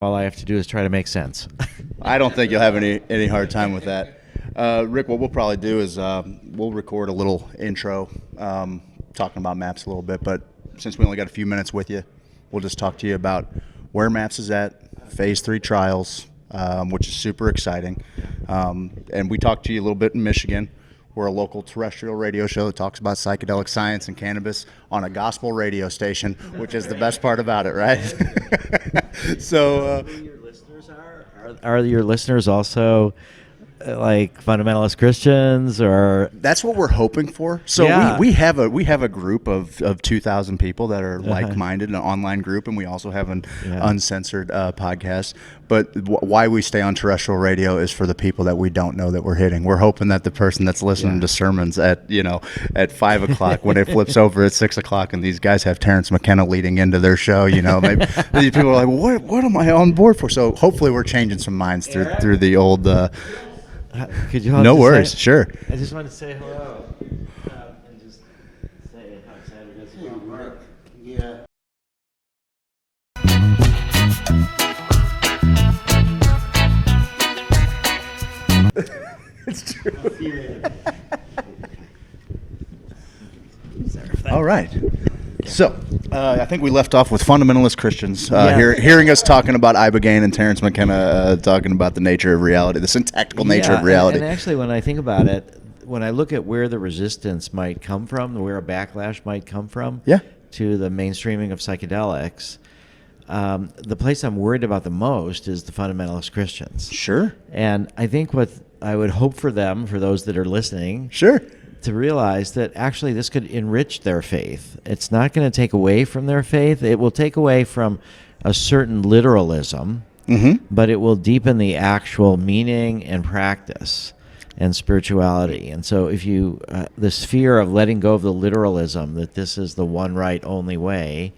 All I have to do is try to make sense. I don't think you'll have any hard time with that. Rick, what we'll probably do is we'll record a little intro talking about MAPS a little bit, but since we only got a few minutes with you, we'll just talk to you about where MAPS is at, phase 3 trials, which is super exciting. And we talked to you a little bit in Michigan. We're a local terrestrial radio show that talks about psychedelic science and cannabis on a gospel radio station, which is the best part about it, right? So, your listeners are your listeners also like fundamentalist Christians, or that's what we're hoping for. So yeah. we have a group of 2,000 people that are like-minded, an online group, and we also have an uncensored podcast. But why we stay on terrestrial radio is for the people that we don't know that we're hitting. We're hoping that the person that's listening to sermons at 5 o'clock when it flips over at 6 o'clock, and these guys have Terrence McKenna leading into their show. Maybe these people are like, what am I on board for? So hopefully we're changing some minds through the old. Could you no worries, sure. I just want to say hello and just say how excited it is about Mark. Yeah. It's true. All right. So, I think we left off with fundamentalist Christians hearing us talking about Ibogaine and Terrence McKenna talking about the nature of reality, the syntactical nature of reality. And actually, when I think about it, when I look at where the resistance might come from, where a backlash might come from to the mainstreaming of psychedelics, the place I'm worried about the most is the fundamentalist Christians. Sure. And I think what I would hope for them, for those that are listening, to realize that actually this could enrich their faith. It's not going to take away from their faith. It will take away from a certain literalism, but it will deepen the actual meaning and practice and spirituality. And so if you, this fear of letting go of the literalism, that this is the one right only way,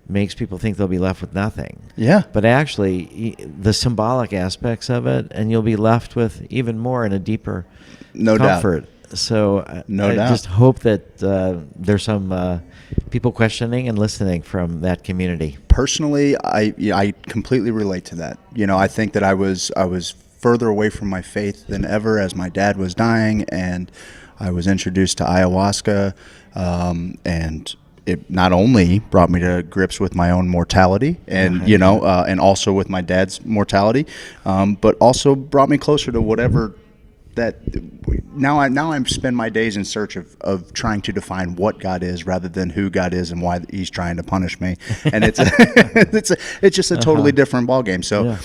makes people think they'll be left with nothing. Yeah. But actually, the symbolic aspects of it, and you'll be left with even more in a deeper comfort. Doubt. So I just hope that there's some people questioning and listening from that community. Personally, I completely relate to that. I think that I was further away from my faith than ever as my dad was dying, and I was introduced to ayahuasca, and it not only brought me to grips with my own mortality and and also with my dad's mortality, but also brought me closer to whatever. That now I spend my days in search of trying to define what God is rather than who God is and why He's trying to punish me, and it's just a totally different ballgame. So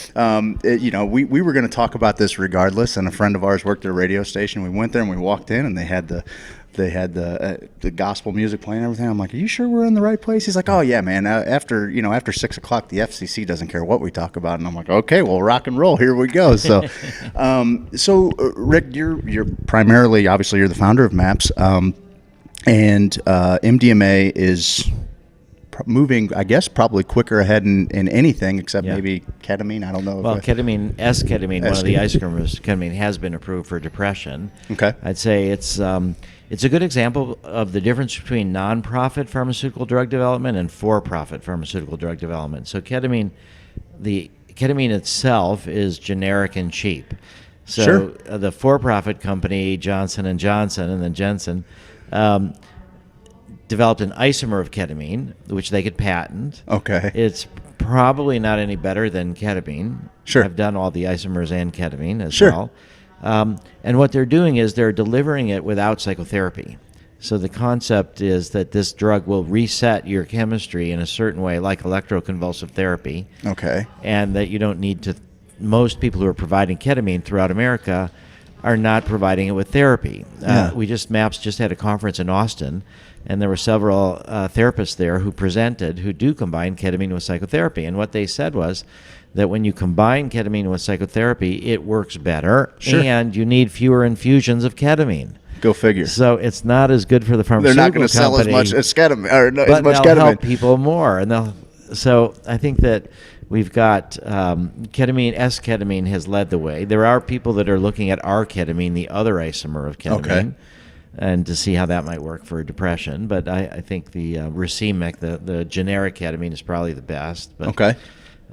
we were going to talk about this regardless, and a friend of ours worked at a radio station. We went there and we walked in, and they had the gospel music playing and everything. I'm like, are you sure we're in the right place? He's like, oh yeah, man. After 6 o'clock, the FCC doesn't care what we talk about. And I'm like, okay, well, rock and roll. Here we go. So, Rick, you're primarily, obviously, you're the founder of MAPS, and MDMA is moving, I guess, probably quicker ahead in anything except maybe ketamine. I don't know. Well, ketamine, S-ketamine, one of the isomers, ketamine has been approved for depression. Okay. I'd say it's a good example of the difference between nonprofit pharmaceutical drug development and for-profit pharmaceutical drug development. So ketamine itself is generic and cheap. So the for-profit company, Johnson & Johnson, and then Jensen, developed an isomer of ketamine, which they could patent. Okay. It's probably not any better than ketamine. Sure. I've done all the isomers and ketamine as well. And what they're doing is they're delivering it without psychotherapy. So the concept is that this drug will reset your chemistry in a certain way, like electroconvulsive therapy. Okay. And that you don't need to, most people who are providing ketamine throughout America are not providing it with therapy. MAPS just had a conference in Austin, and there were several therapists there who presented who do combine ketamine with psychotherapy. And what they said was that when you combine ketamine with psychotherapy, it works better, and you need fewer infusions of ketamine. Go figure. So it's not as good for the pharmaceutical They're not going to sell as much as ketamine, or but as much they'll ketamine. help people more. And so I think that we've got ketamine, S-ketamine has led the way. There are people that are looking at R-ketamine, the other isomer of ketamine, and to see how that might work for depression. But I think the racemic, the generic ketamine, is probably the best. But,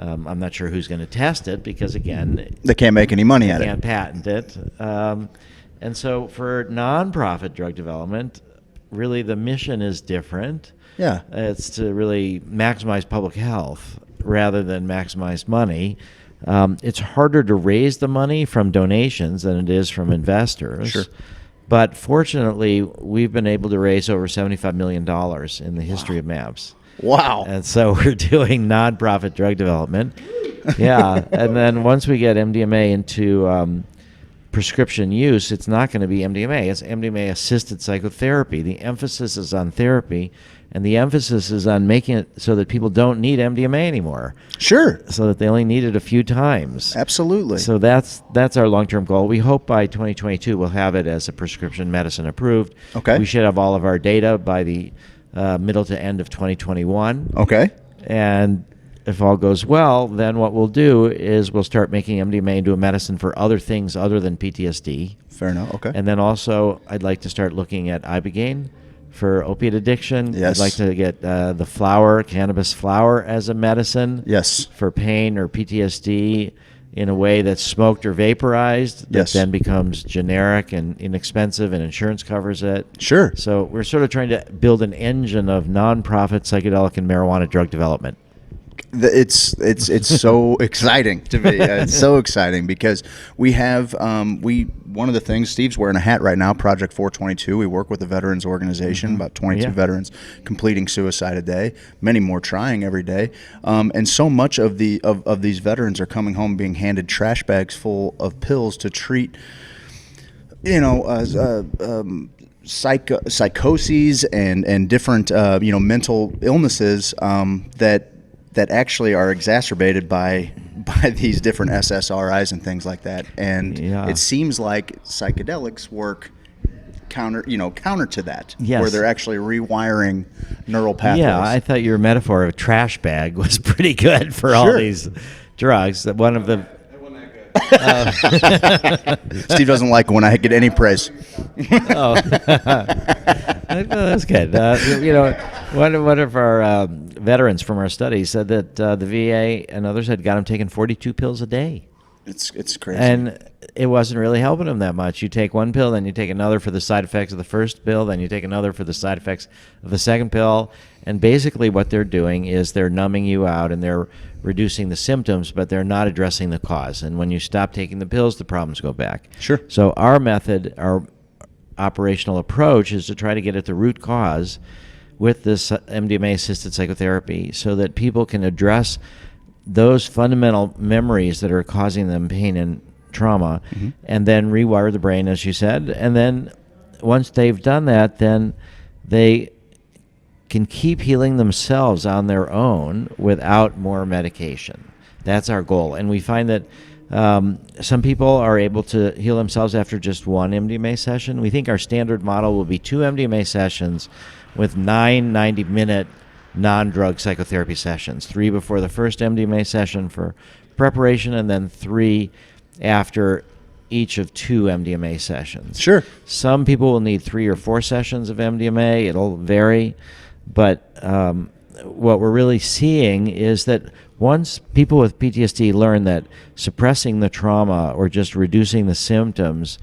I'm not sure who's going to test it because, again, they can't make any money at it. Can't patent it. And so for nonprofit drug development, really the mission is different. Yeah. It's to really maximize public health rather than maximize money. It's harder to raise the money from donations than it is from investors. Sure. But fortunately, we've been able to raise over $75 million in the history of MAPS. Wow. And so we're doing nonprofit drug development. Yeah. And then once we get MDMA into prescription use, it's not going to be MDMA. It's MDMA-assisted psychotherapy. The emphasis is on therapy, and the emphasis is on making it so that people don't need MDMA anymore. Sure. So that they only need it a few times. Absolutely. So that's our long-term goal. We hope by 2022 we'll have it as a prescription medicine approved. Okay. We should have all of our data by the middle to end of 2021. Okay. And if all goes well, then what we'll do is we'll start making MDMA into a medicine for other things other than PTSD. Fair enough. Okay. And then also, I'd like to start looking at ibogaine for opiate addiction. Yes. I'd like to get the flower, cannabis flower, as a medicine. Yes. For pain or PTSD in a way that's smoked or vaporized. Yes. That then becomes generic and inexpensive, and insurance covers it. Sure. So we're sort of trying to build an engine of nonprofit psychedelic and marijuana drug development. It's so exciting to me. It's so exciting because we have one of the things, Steve's wearing a hat right now, Project 422. We work with a veterans organization, about 22 veterans completing suicide a day, many more trying every day, and so much of these veterans are coming home being handed trash bags full of pills to treat, psychoses and different mental illnesses that actually are exacerbated by these different SSRIs and things like that. And it seems like psychedelics work counter to that, yes, where they're actually rewiring neural pathways. Yeah, I thought your metaphor of trash bag was pretty good for all these drugs. That one of the Steve doesn't like when I get any praise. That's good. One of our veterans from our study said that the VA and others had got him taking 42 pills a day. It's crazy. And it wasn't really helping him that much. You take one pill, then you take another for the side effects of the first pill, then you take another for the side effects of the second pill. And basically what they're doing is they're numbing you out and they're reducing the symptoms, but they're not addressing the cause. And when you stop taking the pills, the problems go back. Sure. So our method, our operational approach, is to try to get at the root cause with this MDMA-assisted psychotherapy so that people can address those fundamental memories that are causing them pain and trauma, and then rewire the brain, as you said. And then once they've done that, then they can keep healing themselves on their own without more medication. That's our goal. And we find that some people are able to heal themselves after just one MDMA session. We think our standard model will be 2 MDMA sessions with 9 90-minute non-drug psychotherapy sessions, 3 before the first MDMA session for preparation, and then 3 after each of 2 MDMA sessions. Sure. Some people will need 3 or 4 sessions of MDMA. It'll vary. But what we're really seeing is that once people with PTSD learn that suppressing the trauma or just reducing the symptoms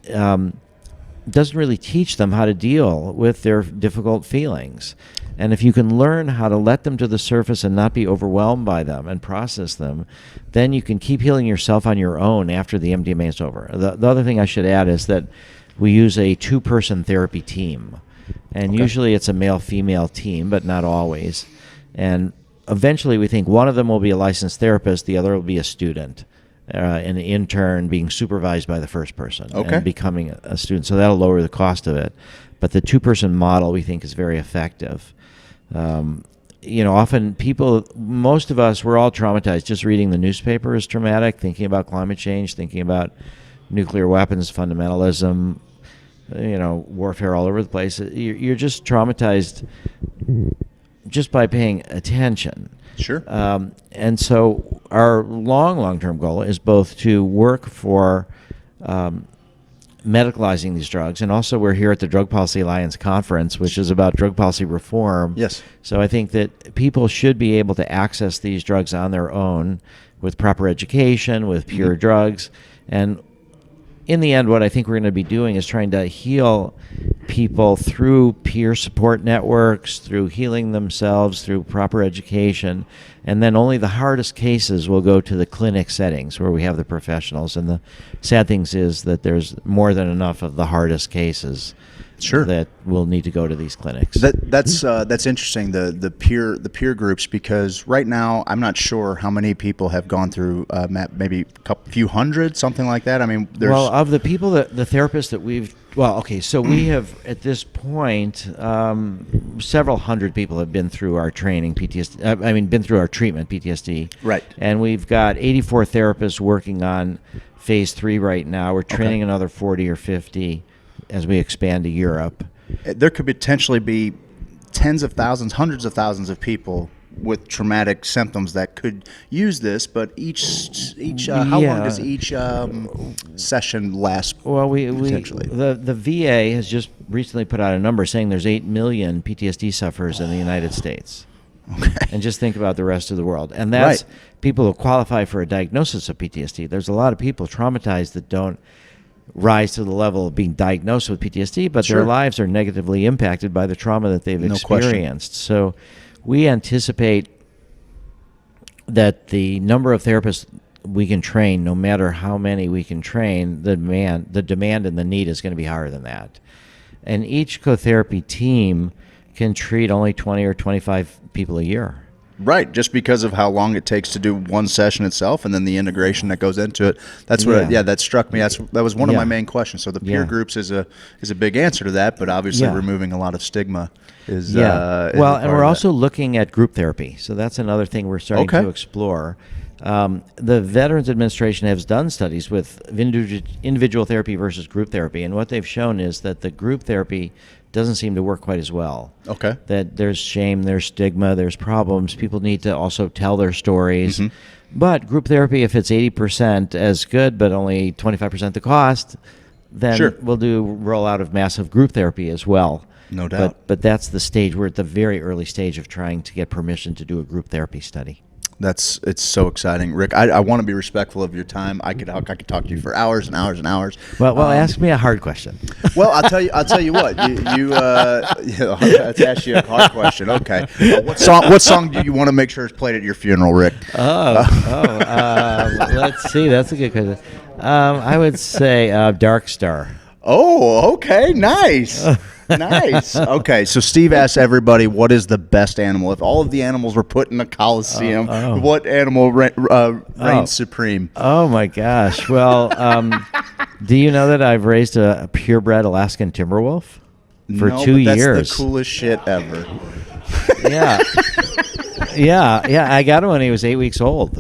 doesn't really teach them how to deal with their difficult feelings. And if you can learn how to let them to the surface and not be overwhelmed by them and process them, then you can keep healing yourself on your own after the MDMA is over. The other thing I should add is that we use a 2-person therapy team. And usually it's a male-female team, but not always. And eventually we think one of them will be a licensed therapist, the other will be a student, an intern being supervised by the first person and becoming a student. So that'll lower the cost of it. But the 2-person model we think is very effective. Often most of us, we're all traumatized. Just reading the newspaper is traumatic, thinking about climate change, thinking about nuclear weapons, fundamentalism, warfare all over the place. You're just traumatized just by paying attention. Sure. And so our long-term goal is both to work for medicalizing these drugs. And also we're here at the Drug Policy Alliance Conference, which is about drug policy reform. Yes. So I think that people should be able to access these drugs on their own with proper education, with pure drugs. And in the end, what I think we're going to be doing is trying to heal people through peer support networks, through healing themselves, through proper education. And then only the hardest cases will go to the clinic settings where we have the professionals. And the sad thing is that there's more than enough of the hardest cases that will need to go to these clinics. That's interesting, the peer groups, because right now I'm not sure how many people have gone through maybe a few hundred, something like that. I mean, well, of the people the therapists that we've so we have at this point several hundred people have been through our training PTSD. Been through our treatment PTSD. Right. And we've got 84 therapists working on phase 3 right now. We're training another 40 or 50 as we expand to Europe. There could potentially be tens of thousands, hundreds of thousands of people with traumatic symptoms that could use this, but how long does each session last? Well, potentially? The VA has just recently put out a number saying there's 8 million PTSD sufferers in the United States. Okay. And just think about the rest of the world. And that's people who qualify for a diagnosis of PTSD. There's a lot of people traumatized that don't rise to the level of being diagnosed with PTSD, but their lives are negatively impacted by the trauma that they've experienced. So we anticipate that the number of therapists we can train, no matter how many we can train, the demand and the need is going to be higher than that. And each co-therapy team can treat only 20 or 25 people a year. Right, just because of how long it takes to do one session itself, and then the integration that goes into it. That's what, that struck me. That was one of my main questions. So the peer groups is a big answer to that, but obviously removing a lot of stigma is well, and we're also looking at group therapy. So that's another thing we're starting to explore. The Veterans Administration has done studies with individual therapy versus group therapy, and what they've shown is that the group therapy doesn't seem to work quite as well. Okay. That there's shame, there's stigma, there's problems. People need to also tell their stories. But group therapy, if it's 80% as good, but only 25% the cost, then we'll roll out of massive group therapy as well. No doubt. But that's the stage. We're at the very early stage of trying to get permission to do a group therapy study. It's so exciting, Rick. I want to be respectful of your time. I could talk to you for hours and hours and hours. Well, ask me a hard question. Well, I'll tell you what. Let's ask you a hard question. Okay. What song do you want to make sure is played at your funeral, Rick? Let's see. That's a good question. I would say Dark Star. Oh, okay. Nice. Nice. Okay, so Steve asks everybody, what is the best animal? If all of the animals were put in a coliseum, what animal reigns supreme? Oh, my gosh. Well, do you know that I've raised a purebred Alaskan timber wolf for 2 years? That's the coolest shit ever. Yeah. I got him when he was 8 weeks old.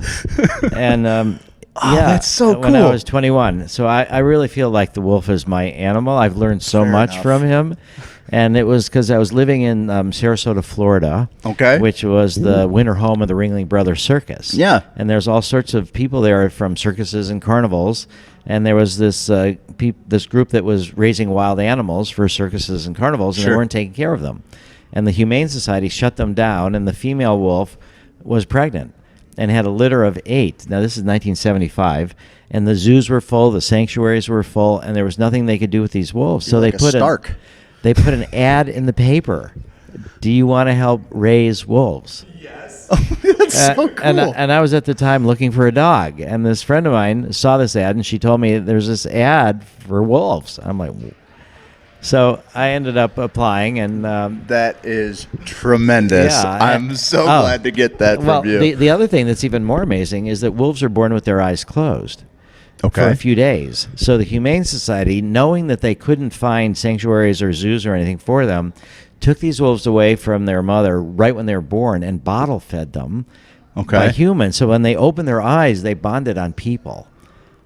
And that's so cool. When I was 21. So I really feel like the wolf is my animal. I've learned so much from him. And it was because I was living in Sarasota, Florida, which was the winter home of the Ringling Brothers Circus. Yeah. And there's all sorts of people there from circuses and carnivals. And there was this group that was raising wild animals for circuses and carnivals, and they weren't taking care of them. And the Humane Society shut them down, and the female wolf was pregnant and had a litter of 8. Now, this is 1975, and the zoos were full, the sanctuaries were full, and there was nothing they could do with these wolves. So they put an ad in the paper. Do you want to help raise wolves? Yes. That's so cool. And I was at the time looking for a dog, and this friend of mine saw this ad, and she told me there's this ad for wolves. I'm like, so I ended up applying, and that is tremendous. I'm so glad to get that from you. The other thing that's even more amazing is that wolves are born with their eyes closed for a few days. So the Humane Society, knowing that they couldn't find sanctuaries or zoos or anything for them, took these wolves away from their mother right when they were born and bottle fed them by humans. So when they opened their eyes, they bonded on people.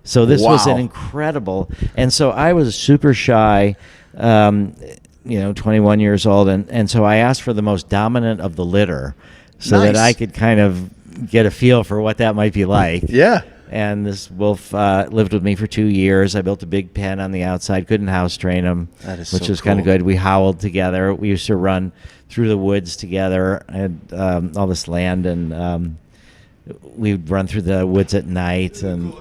So this was an incredible, and so I was super shy. 21 years old, and so I asked for the most dominant of the litter so that I could kind of get a feel for what that might be like. Yeah. And this wolf lived with me for 2 years. I built a big pen on the outside, couldn't house train him, which was kind of good. We howled together. We used to run through the woods together. I had all this land, and we'd run through the woods at night. And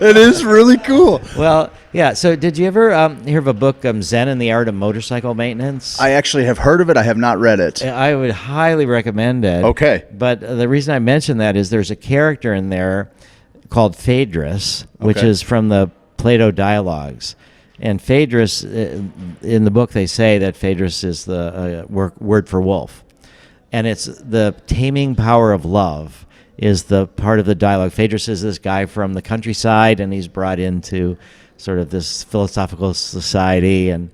it is really cool. Well, yeah. So did you ever hear of a book, Zen and the Art of Motorcycle Maintenance? I actually have heard of it. I have not read it. I would highly recommend it. Okay. But the reason I mention that is there's a character in there called Phaedrus, which is from the Plato Dialogues. And Phaedrus, in the book, they say that Phaedrus is the word for wolf. And it's the taming power of love is the part of the dialogue. Phaedrus is this guy from the countryside, and he's brought into sort of this philosophical society. And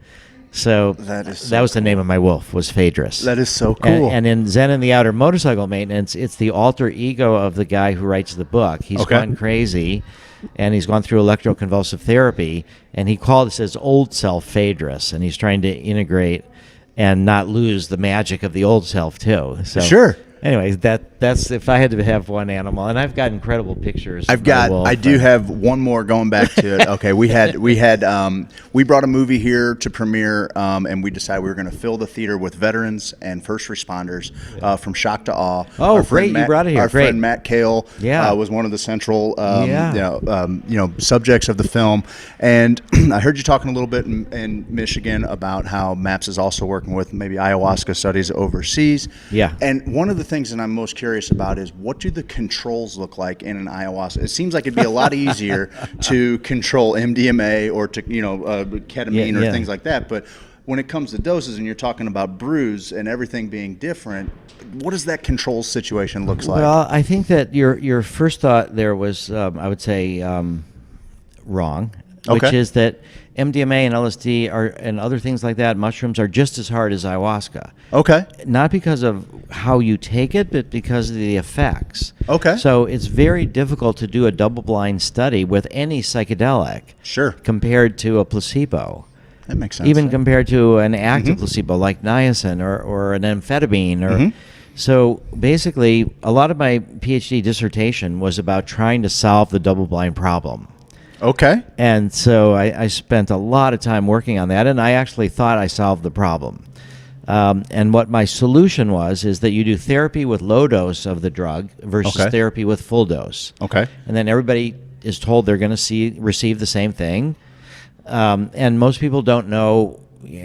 so that was the name of my wolf, was Phaedrus. That is so cool. And in Zen and the Outer Motorcycle Maintenance, it's the alter ego of the guy who writes the book. He's gone crazy, and he's gone through electroconvulsive therapy, and he called his old self Phaedrus, and he's trying to integrate and not lose the magic of the old self too. So sure. Anyway, that's if I had to have one animal, and I've got incredible pictures. I do have one more going back to it. Okay, we brought a movie here to premiere, and we decided we were going to fill the theater with veterans and first responders from shock to awe. Oh, great! You brought it here. Our friend Matt Cale was one of the central subjects of the film, and I heard you talking a little bit in Michigan about how MAPS is also working with maybe ayahuasca studies overseas. Yeah, and one of the things that I'm most curious about is what do the controls look like in an ayahuasca? It seems like it'd be a lot easier to control MDMA or to ketamine or things like that. But when it comes to doses, and you're talking about brews and everything being different, what does that control situation look like? Well, I think that your first thought there was, I would say, wrong, which is that MDMA and LSD and other things like that, mushrooms, are just as hard as ayahuasca. Okay. Not because of how you take it, but because of the effects. Okay. So it's very difficult to do a double-blind study with any psychedelic. Sure. Compared to a placebo. That makes sense. Even compared to an active placebo like niacin or an amphetamine. So basically, a lot of my PhD dissertation was about trying to solve the double-blind problem. Okay. And so I spent a lot of time working on that, and I actually thought I solved the problem. And what my solution is that you do therapy with low dose of the drug versus therapy with full dose. Okay. And then everybody is told they're going to receive the same thing. And most people don't know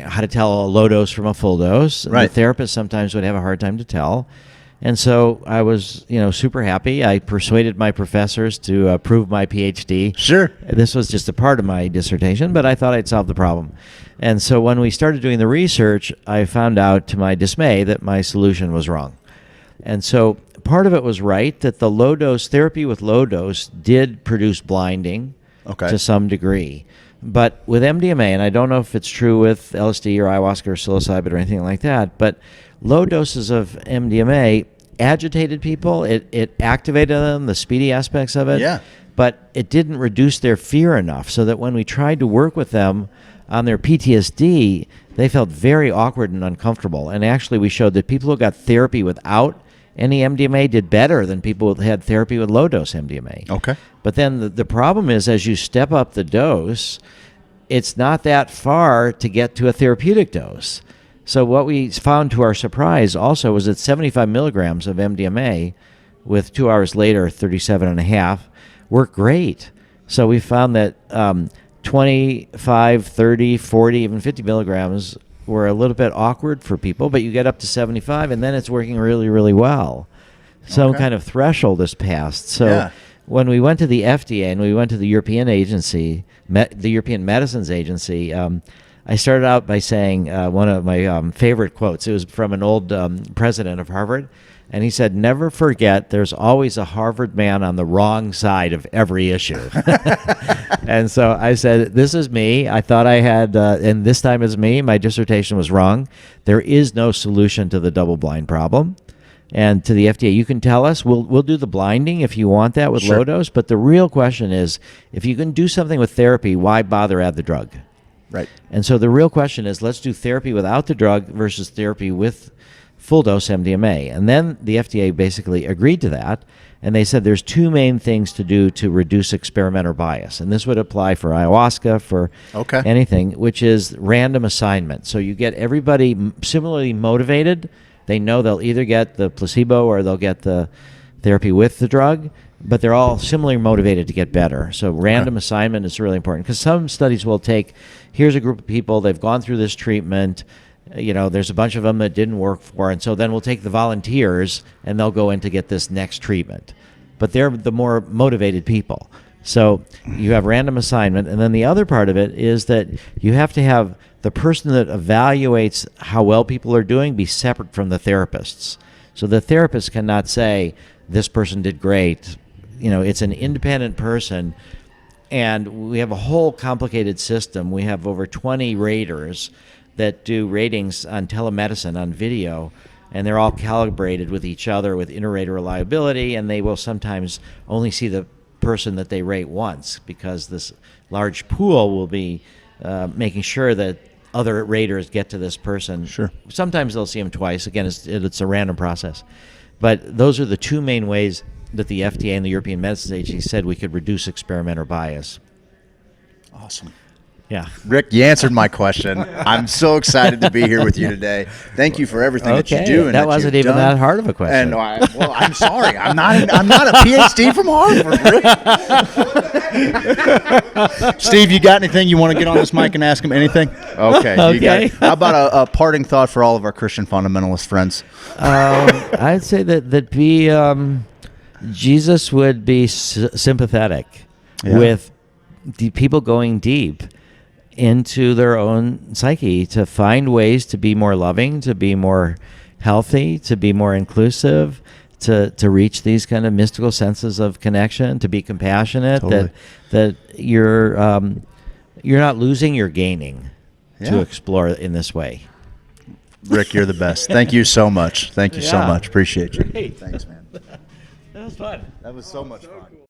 how to tell a low dose from a full dose. Right. The therapist sometimes would have a hard time to tell. And so I was, super happy. I persuaded my professors to approve my PhD. Sure. This was just a part of my dissertation, but I thought I'd solve the problem. And so when we started doing the research, I found out to my dismay that my solution was wrong. And so part of it was right, that the low dose therapy with low dose did produce blinding to some degree. But with MDMA, and I don't know if it's true with LSD or ayahuasca or psilocybin or anything like that, but low doses of MDMA agitated people. It activated them, the speedy aspects of it. Yeah. But it didn't reduce their fear enough, so that when we tried to work with them on their PTSD, they felt very awkward and uncomfortable. And actually, we showed that people who got therapy without any MDMA did better than people who had therapy with low-dose MDMA. Okay. But then the problem is, as you step up the dose, it's not that far to get to a therapeutic dose. So what we found, to our surprise, also was that 75 milligrams of MDMA with 2 hours later, 37 and a half, worked great. So we found that 25, 30, 40, even 50 milligrams were a little bit awkward for people, but you get up to 75, and then it's working really, really well. Some kind of threshold is passed. So when we went to the FDA and we went to the European agency, the European Medicines Agency, I started out by saying one of my favorite quotes. It was from an old president of Harvard, and he said, "Never forget, there's always a Harvard man on the wrong side of every issue." And so I said, this is me. I thought I had, and this time it's me. My dissertation was wrong. There is no solution to the double-blind problem. And to the FDA, you can tell us, we'll do the blinding if you want that with low dose, but the real question is, if you can do something with therapy, why bother add the drug? Right. And so the real question is, let's do therapy without the drug versus therapy with full dose MDMA. And then the FDA basically agreed to that. And they said there's two main things to do to reduce experimenter bias. And this would apply for ayahuasca, for anything, which is random assignment. So you get everybody similarly motivated. They know they'll either get the placebo or they'll get the therapy with the drug, but they're all similarly motivated to get better. So random assignment is really important, because some studies will take, here's a group of people, they've gone through this treatment, there's a bunch of them that didn't work for, and so then we'll take the volunteers and they'll go in to get this next treatment. But they're the more motivated people. So you have random assignment, and then the other part of it is that you have to have the person that evaluates how well people are doing be separate from the therapists. So the therapist cannot say, this person did great. It's an independent person, and we have a whole complicated system. We have over 20 raters that do ratings on telemedicine, on video, and they're all calibrated with each other with inter-rater reliability, and they will sometimes only see the person that they rate once, because this large pool will be making sure that other raters get to this person. Sure. Sometimes they'll see him twice. Again, it's a random process. But those are the two main ways that the FDA and the European Medicines Agency said we could reduce experimenter bias. Awesome. Yeah. Rick, you answered my question. I'm so excited to be here with you today. Thank you for everything that you do. And that wasn't even done. that hard of a question. And I'm sorry. I'm not a PhD from Harvard, Rick. Steve, you got anything you want to get on this mic and ask him anything? Okay. You got it. How about a parting thought for all of our Christian fundamentalist friends? I'd say that Jesus would be sympathetic with the people going deep into their own psyche to find ways to be more loving, to be more healthy, to be more inclusive, to reach these kind of mystical senses of connection, to be compassionate, that you're not losing, you're gaining to explore in this way. Rick, you're the best. Thank you so much. Thank you so much. Appreciate you. Great. Thanks, man. That was fun. That was so much fun. Cool.